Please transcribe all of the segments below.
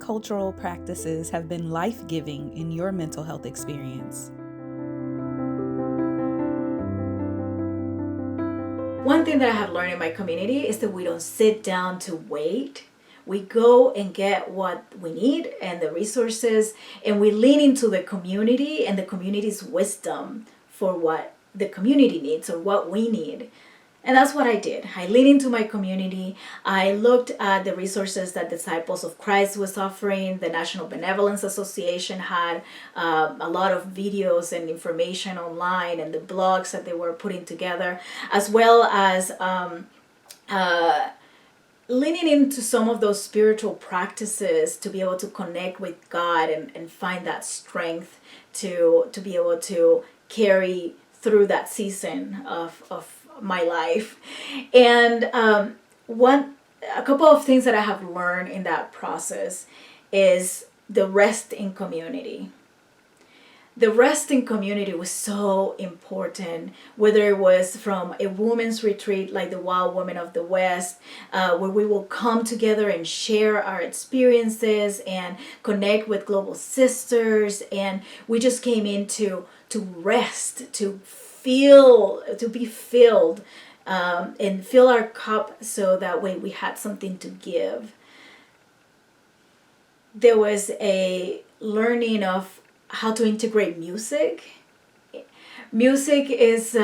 cultural practices have been life-giving in your mental health experience? One thing that I have learned in my community is that we don't sit down to wait. We go and get what we need and the resources, and we lean into the community and the community's wisdom for what the community needs or what we need. And that's what I did. I leaned into my community. I looked at the resources that Disciples of Christ was offering. The National Benevolence Association had a lot of videos and information online, and the blogs that they were putting together, as well as leaning into some of those spiritual practices to be able to connect with God and find that strength to be able to carry through that season of my life. And a couple of things that I have learned in that process is the rest in community. The rest in community was so important, whether it was from a women's retreat like the Wild Women of the West, where we will come together and share our experiences and connect with global sisters. And we just came in to rest, to be filled, and fill our cup so that way we had something to give. There was a learning of how to integrate music. Music is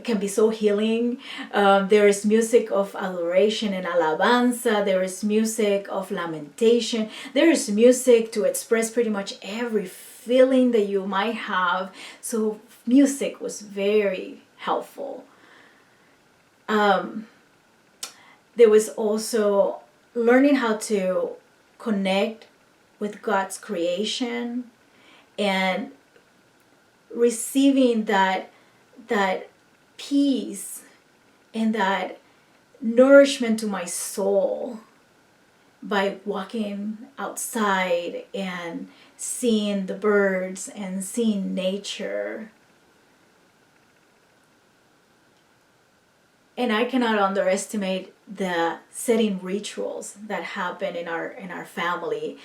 can be so healing. There is music of adoration and alabanza. There is music of lamentation. There is music to express pretty much every feeling that you might have. So music was very helpful. There was also learning how to connect with God's creation and receiving that peace and that nourishment to my soul by walking outside and seeing the birds and seeing nature. And I cannot underestimate the setting rituals that happen in our family.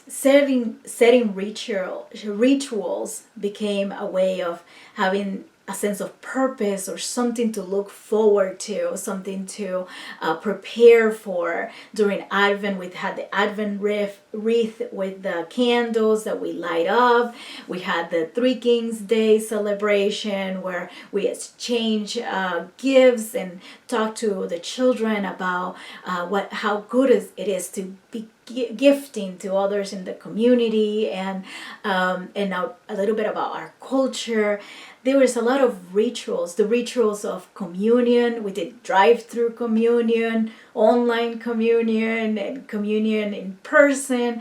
Setting rituals became a way of having a sense of purpose or something to look forward to, something to prepare for. During Advent, we had the Advent wreath with the candles that we light up. We had the Three Kings Day celebration where we exchange gifts and talk to the children about how good it is to be gifting to others in the community, and a little bit about our culture. There was a lot of rituals, the rituals of communion. We did drive-through communion, online communion, and communion in person.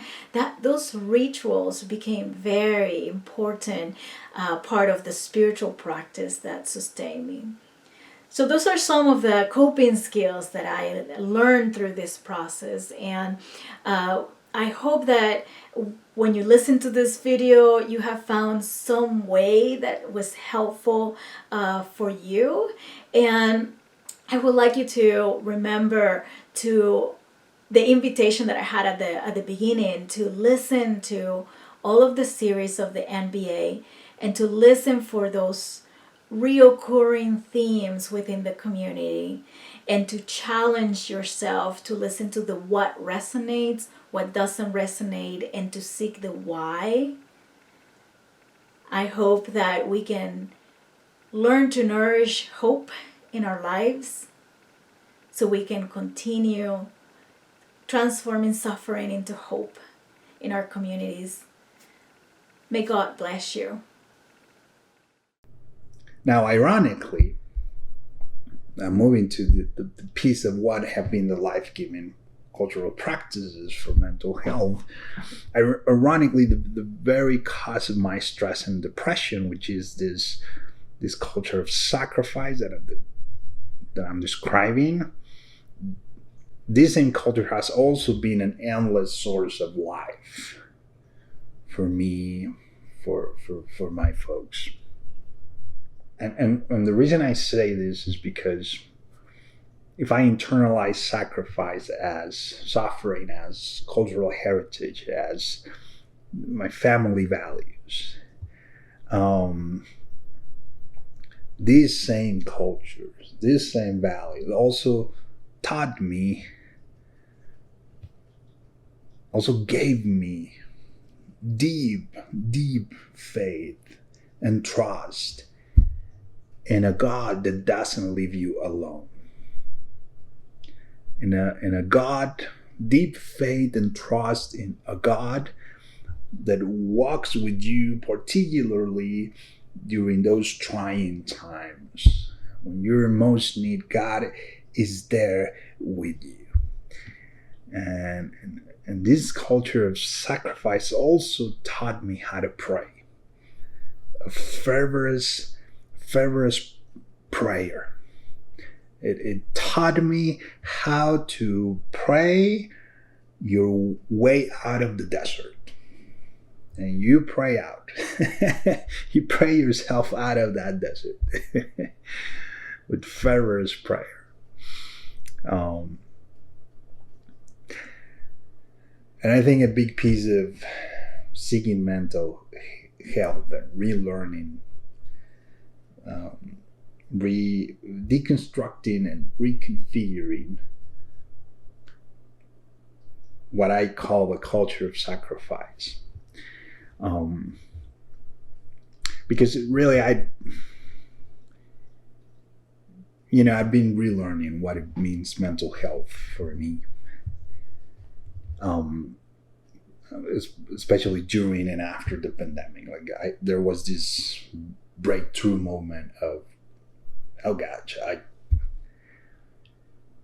Those rituals became very important part of the spiritual practice that sustained me. So those are some of the coping skills that I learned through this process. And I hope that when you listen to this video, you have found some way that was helpful for you. And I would like you to remember to the invitation that I had at the beginning to listen to all of the series of the NBA and to listen for those reoccurring themes within the community, and to challenge yourself to listen to the what resonates, what doesn't resonate, and to seek the why. I hope that we can learn to nourish hope in our lives so we can continue transforming suffering into hope in our communities. May God bless you. Now, ironically, moving to the piece of what have been the life-giving cultural practices for mental health, ironically, the very cause of my stress and depression, which is this culture of sacrifice that I'm describing, this same culture has also been an endless source of life for me, for my folks. And the reason I say this is because if I internalize sacrifice as suffering, as cultural heritage, as my family values, these same cultures, these same values also taught me, also gave me deep, deep faith and trust in a God that doesn't leave you alone. In a God, deep faith and trust in a God that walks with you, particularly during those trying times. When you're in most need, God is there with you. And this culture of sacrifice also taught me how to pray. A fervorous prayer. It taught me how to pray your way out of the desert. And you pray out. You pray yourself out of that desert with fervorous prayer. And I think a big piece of seeking mental health and relearning, deconstructing and reconfiguring what I call the culture of sacrifice. Because really, I've been relearning what it means mental health for me. Especially during and after the pandemic, there was this breakthrough moment of, oh gosh,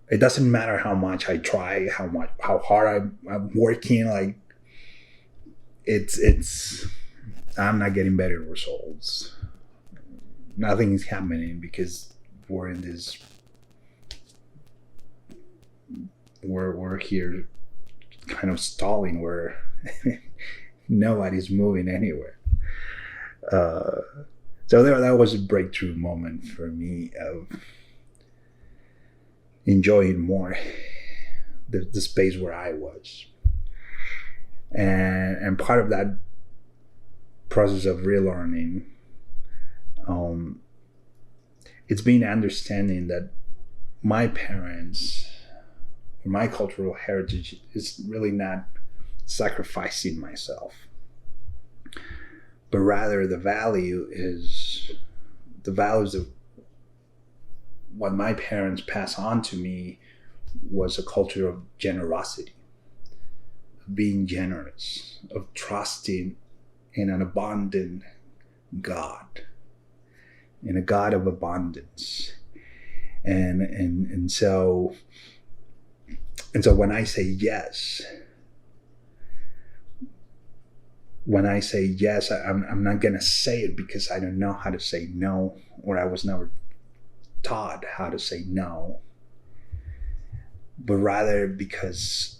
it doesn't matter how much I try, how hard I'm working, like it's I'm not getting better results. Nothing is happening because we're in this, we're here kind of stalling where nobody's moving anywhere. So that was a breakthrough moment for me of enjoying more the space where I was. And part of that process of relearning, it's been understanding that my parents, my cultural heritage is really not sacrificing myself, but rather the values of what my parents pass on to me was a culture of generosity, of being generous, of trusting in an abundant God, in a God of abundance. And so when I say yes, I'm not gonna say it because I don't know how to say no, or I was never taught how to say no, but rather because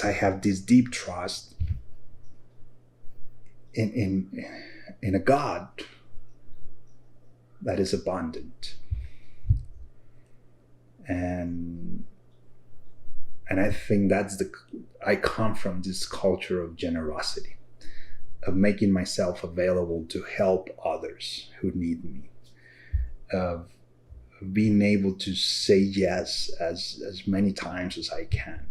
I have this deep trust in a God that is abundant. And I think I come from this culture of generosity, of making myself available to help others who need me, of being able to say yes as many times as I can,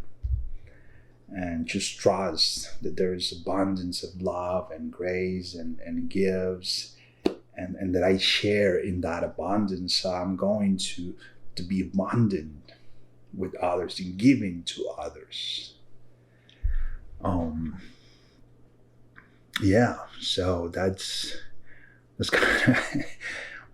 and just trust that there is abundance of love and grace and gifts, and that I share in that abundance. So I'm going to be abundant with others and giving to others. So that's kind of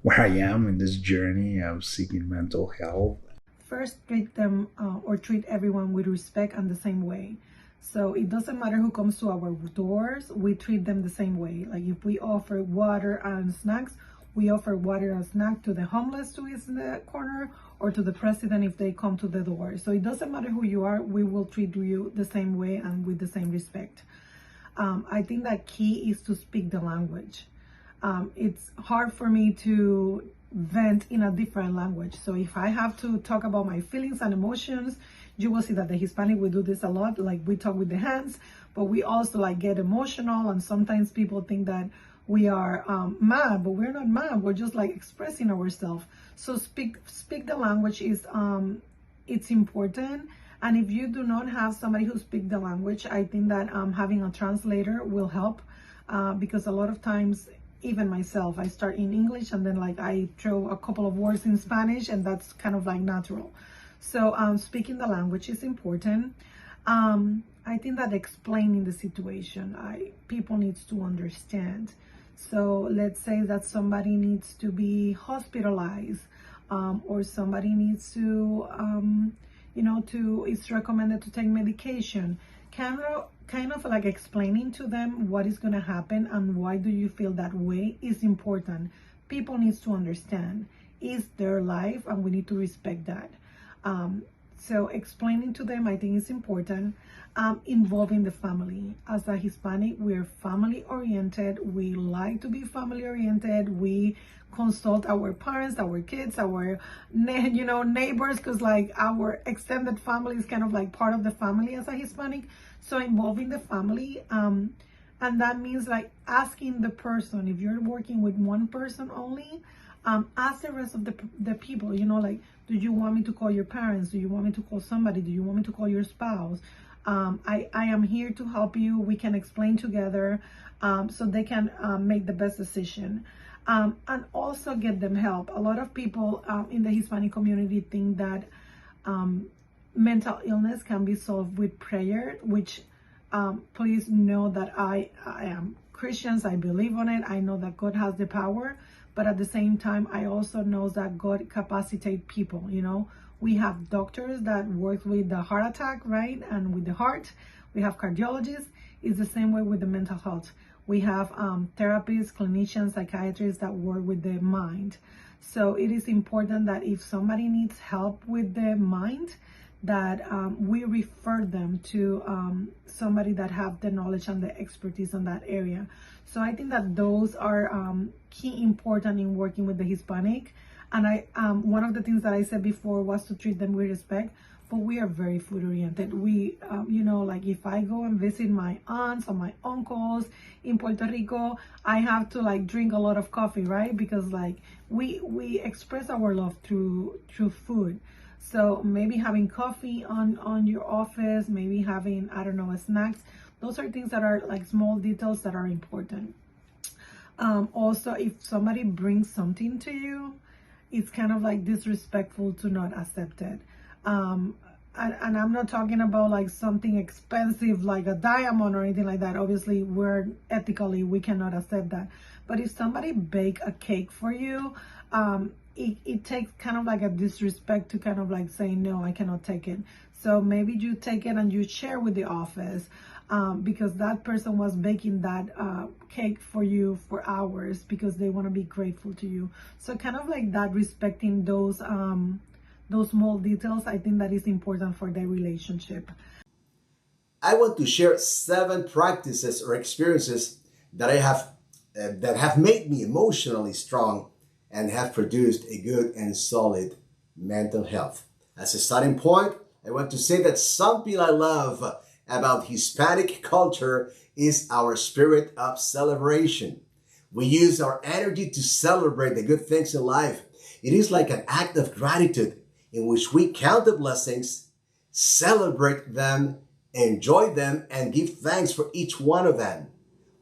where I am in this journey of seeking mental health. First, treat them or treat everyone with respect and the same way. So it doesn't matter who comes to our doors, we treat them the same way. Like if we offer water and snacks, we offer water and snack to the homeless who is in the corner, or to the president if they come to the door. So it doesn't matter who you are, we will treat you the same way and with the same respect. I think that key is to speak the language. It's hard for me to vent in a different language. So if I have to talk about my feelings and emotions, you will see that the Hispanic, we do this a lot. Like we talk with the hands, but we also like get emotional. And sometimes people think that we are mad, but we're not mad. We're just like expressing ourselves. So speak the language is it's important. And if you do not have somebody who speaks the language, I think that having a translator will help, because a lot of times, even myself, I start in English and then like I throw a couple of words in Spanish, and that's kind of like natural. So speaking the language is important. I think that explaining the situation, people needs to understand. So let's say that somebody needs to be hospitalized, or somebody needs to, it's recommended to take medication. Kind of like explaining to them what is going to happen and why do you feel that way is important. People needs to understand. It's their life and we need to respect that. So explaining to them, I think is important. Involving the family. As a Hispanic, we're family oriented. We like to be family oriented. We consult our parents, our kids, our neighbors, because like our extended family is kind of like part of the family as a Hispanic. So involving the family, and that means like asking the person, if you're working with one person only, ask the rest of the people, like, do you want me to call your parents? Do you want me to call somebody? Do you want me to call your spouse? I am here to help you. We can explain together, so they can make the best decision, and also get them help. A lot of people in the Hispanic community think that mental illness can be solved with prayer, which please know that I am Christians. I believe on it. I know that God has the power, but at the same time, I also know that God capacitate people. We have doctors that work with the heart attack, right? And with the heart, we have cardiologists. It's the same way with the mental health. We have therapists, clinicians, psychiatrists that work with the mind. So it is important that if somebody needs help with the mind, that we refer them to somebody that have the knowledge and the expertise in that area. So I think that those are key important in working with the Hispanic. And one of the things that I said before was to treat them with respect, but we are very food oriented. We, like if I go and visit my aunts or my uncles in Puerto Rico, I have to like drink a lot of coffee, right? Because like we express our love through food. So maybe having coffee on your office, maybe having, I don't know, snacks. Those are things that are like small details that are important. Also, if somebody brings something to you, it's kind of like disrespectful to not accept it. And I'm not talking about like something expensive like a diamond or anything like that. Obviously, we cannot accept that. But if somebody bake a cake for you, it takes kind of like a disrespect to kind of like say, no, I cannot take it. So maybe you take it and you share with the office, because that person was baking that cake for you for hours because they want to be grateful to you. So kind of like that, respecting those small details, I think that is important for their relationship. I want to share 7 practices or experiences that I have that have made me emotionally strong and have produced a good and solid mental health. As a starting point, I want to say that something I love about Hispanic culture is our spirit of celebration. We use our energy to celebrate the good things in life. It is like an act of gratitude in which we count the blessings, celebrate them, enjoy them, and give thanks for each one of them.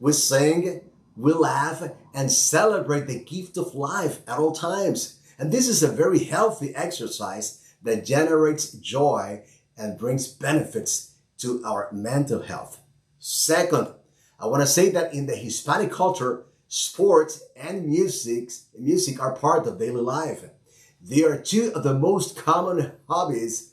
We sing, we laugh, and celebrate the gift of life at all times. And this is a very healthy exercise that generates joy and brings benefits to our mental health. Second, I want to say that in the Hispanic culture, sports and music are part of daily life. They are 2 of the most common hobbies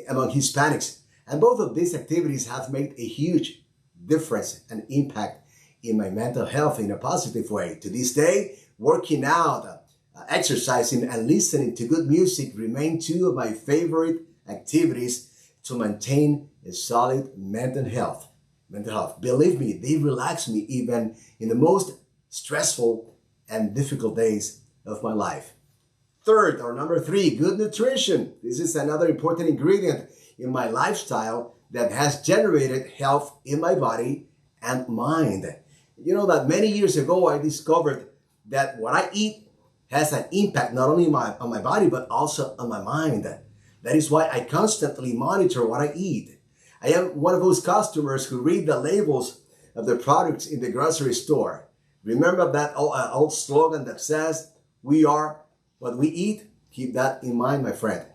among Hispanics, and both of these activities have made a huge difference and impact in my mental health in a positive way. To this day, working out, exercising, and listening to good music remain 2 of my favorite activities to maintain a solid mental health. Believe me, they relax me even in the most stressful and difficult days of my life. Third, or number three, good nutrition. This is another important ingredient in my lifestyle that has generated health in my body and mind. You know that many years ago I discovered that what I eat has an impact not only on my body but also on my mind. That is why I constantly monitor what I eat. I am one of those customers who read the labels of the products in the grocery store. Remember that old slogan that says, "We are what we eat"? Keep that in mind, my friend.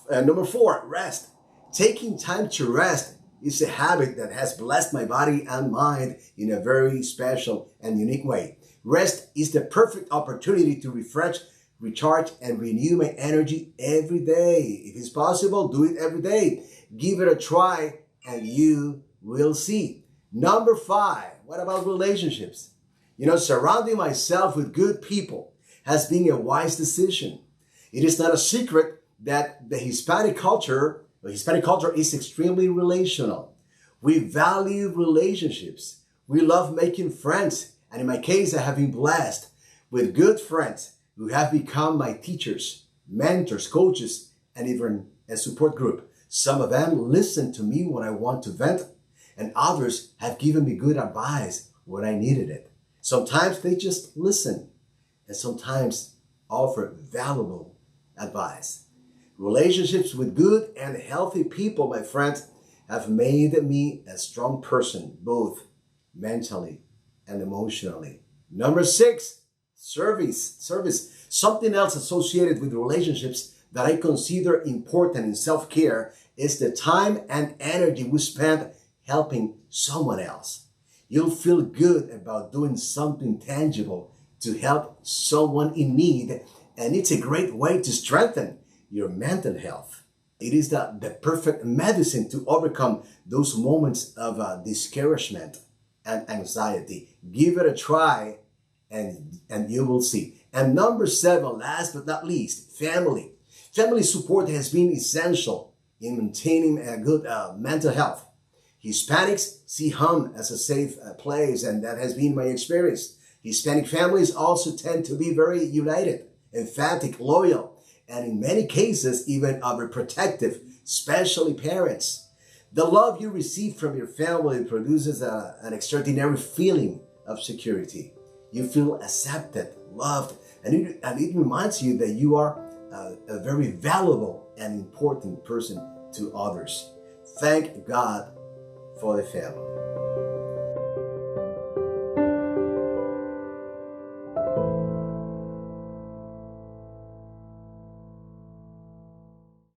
Number four, rest. Taking time to rest is a habit that has blessed my body and mind in a very special and unique way. Rest is the perfect opportunity to refresh, recharge, and renew my energy every day. If it's possible, do it every day. Give it a try and you will see. Number five, what about relationships? You know, surrounding myself with good people has been a wise decision. It is not a secret that the Hispanic culture is extremely relational. We value relationships. We love making friends. And in my case, I have been blessed with good friends who have become my teachers, mentors, coaches, and even a support group. Some of them listen to me when I want to vent, and others have given me good advice when I needed it. Sometimes they just listen, and sometimes offer valuable advice. Relationships with good and healthy people, my friends, have made me a strong person, both mentally and emotionally. Number six, service. Something else associated with relationships that I consider important in self-care is the time and energy we spend helping someone else. You'll feel good about doing something tangible to help someone in need, and it's a great way to strengthen your mental health. It is the perfect medicine to overcome those moments of discouragement and anxiety. Give it a try and you will see. And number seven, last but not least, family. Family support has been essential in maintaining a good mental health. Hispanics see home as a safe place, and that has been my experience. Hispanic families also tend to be very united, emphatic, loyal, and in many cases even overprotective, especially parents. The love you receive from your family produces an extraordinary feeling of security. You feel accepted, loved, and it reminds you that you are a very valuable and important person to others. Thank God for the family.